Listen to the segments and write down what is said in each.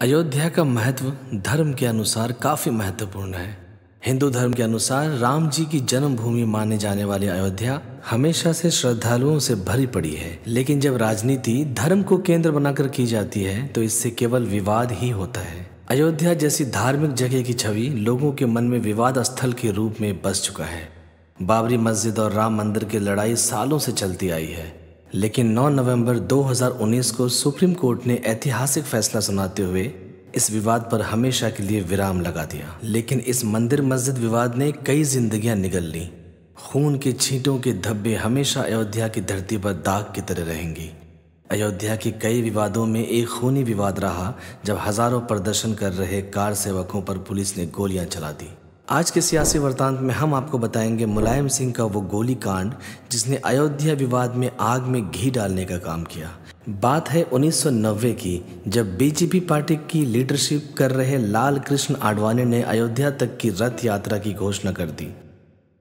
अयोध्या का महत्व धर्म के अनुसार काफ़ी महत्वपूर्ण है। हिंदू धर्म के अनुसार राम जी की जन्मभूमि माने जाने वाली अयोध्या हमेशा से श्रद्धालुओं से भरी पड़ी है। लेकिन जब राजनीति धर्म को केंद्र बनाकर की जाती है तो इससे केवल विवाद ही होता है। अयोध्या जैसी धार्मिक जगह की छवि लोगों के मन में विवाद स्थल के रूप में बस चुका है। बाबरी मस्जिद और राम मंदिर की लड़ाई सालों से चलती आई है, लेकिन 9 नवंबर 2019 को सुप्रीम कोर्ट ने ऐतिहासिक फैसला सुनाते हुए इस विवाद पर हमेशा के लिए विराम लगा दिया। लेकिन इस मंदिर मस्जिद विवाद ने कई जिंदगियां निगल ली। खून के छींटों के धब्बे हमेशा अयोध्या की धरती पर दाग की तरह रहेंगी। अयोध्या के कई विवादों में एक खूनी विवाद रहा जब हजारों प्रदर्शन कर रहे कार सेवकों पर पुलिस ने गोलियां चला दी। आज के सियासी वृत्तांत में हम आपको बताएंगे मुलायम सिंह का वो गोली कांड जिसने अयोध्या विवाद में आग में घी डालने का काम किया। बात है 1990 की, जब बीजेपी पार्टी की लीडरशिप कर रहे लाल कृष्ण आडवाणी ने अयोध्या तक की रथ यात्रा की घोषणा कर दी।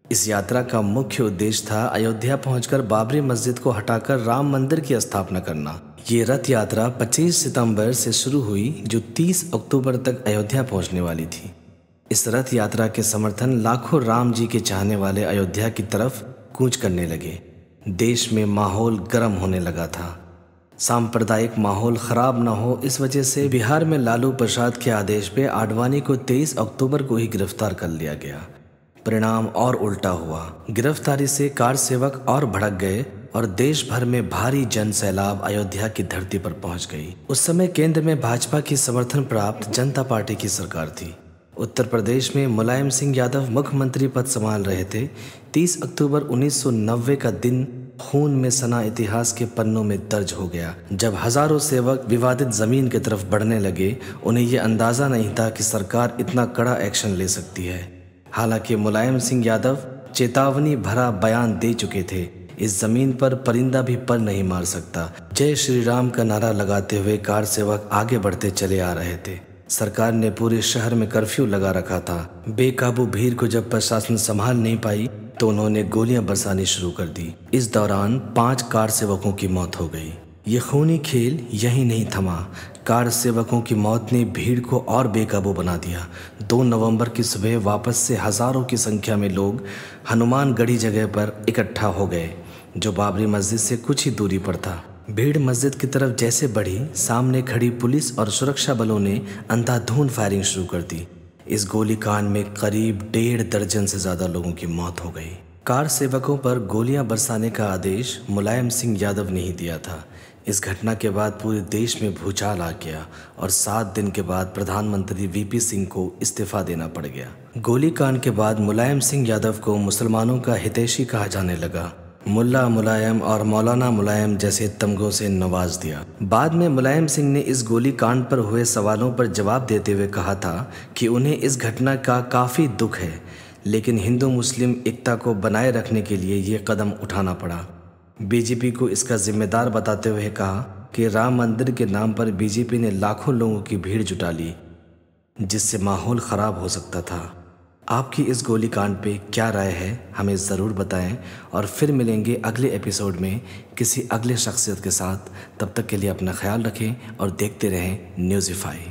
इस यात्रा का मुख्य उद्देश्य था अयोध्या पहुंचकर बाबरी मस्जिद को हटाकर राम मंदिर की स्थापना करना। ये रथ यात्रा 25 सितंबर से शुरू हुई जो 30 अक्टूबर तक अयोध्या पहुंचने वाली थी। इस रथ यात्रा के समर्थन लाखों राम जी के चाहने वाले अयोध्या की तरफ कूच करने लगे। देश में माहौल गर्म होने लगा था। सांप्रदायिक माहौल खराब न हो, इस वजह से बिहार में लालू प्रसाद के आदेश पे आडवाणी को 23 अक्टूबर को ही गिरफ्तार कर लिया गया। परिणाम और उल्टा हुआ। गिरफ्तारी से कार सेवक और भड़क गए और देश भर में भारी जन सैलाब अयोध्या की धरती पर पहुंच गई। उस समय केंद्र में भाजपा की समर्थन प्राप्त जनता पार्टी की सरकार थी। उत्तर प्रदेश में मुलायम सिंह यादव मुख्यमंत्री पद संभाल रहे थे। 30 अक्टूबर 1990 का दिन खून में सना इतिहास के पन्नों में दर्ज हो गया। जब हजारों सेवक विवादित जमीन की तरफ बढ़ने लगे, उन्हें यह अंदाजा नहीं था कि सरकार इतना कड़ा एक्शन ले सकती है। हालांकि मुलायम सिंह यादव चेतावनी भरा बयान दे चुके थे, इस जमीन पर परिंदा भी पर नहीं मार सकता। जय श्री राम का नारा लगाते हुए कार सेवक आगे बढ़ते चले आ रहे थे। सरकार ने पूरे शहर में कर्फ्यू लगा रखा था। बेकाबू भीड़ को जब प्रशासन संभाल नहीं पाई तो उन्होंने गोलियां बरसानी शुरू कर दी। इस दौरान 5 कार सेवकों की मौत हो गई। ये खूनी खेल यही नहीं थमा। कार सेवकों की मौत ने भीड़ को और बेकाबू बना दिया। 2 नवंबर की सुबह वापस से हजारों की संख्या में लोग हनुमानगढ़ी जगह पर इकट्ठा हो गए, जो बाबरी मस्जिद से कुछ ही दूरी पर था। भीड़ मस्जिद की तरफ जैसे बढ़ी, सामने खड़ी पुलिस और सुरक्षा बलों ने अंधाधुंध फायरिंग शुरू कर दी। इस गोलीकांड में करीब 1.5 दर्जन से ज्यादा लोगों की मौत हो गई। कार सेवकों पर गोलियां बरसाने का आदेश मुलायम सिंह यादव ने ही दिया था। इस घटना के बाद पूरे देश में भूचाल आ गया और 7 दिन के बाद प्रधानमंत्री वीपी सिंह को इस्तीफा देना पड़ गया। गोलीकांड के बाद मुलायम सिंह यादव को मुसलमानों का हितैषी कहा जाने लगा। मुल्ला मुलायम और मौलाना मुलायम जैसे तमगों से नवाज दिया। बाद में मुलायम सिंह ने इस गोली कांड पर हुए सवालों पर जवाब देते हुए कहा था कि उन्हें इस घटना का काफ़ी दुख है, लेकिन हिंदू मुस्लिम एकता को बनाए रखने के लिए ये कदम उठाना पड़ा। बीजेपी को इसका जिम्मेदार बताते हुए कहा कि राम मंदिर के नाम पर बीजेपी ने लाखों लोगों की भीड़ जुटा ली, जिससे माहौल ख़राब हो सकता था। आपकी इस गोलीकांड पे क्या राय है, हमें ज़रूर बताएं और फिर मिलेंगे अगले एपिसोड में किसी अगले शख्सियत के साथ। तब तक के लिए अपना ख्याल रखें और देखते रहें न्यूज़िफाई।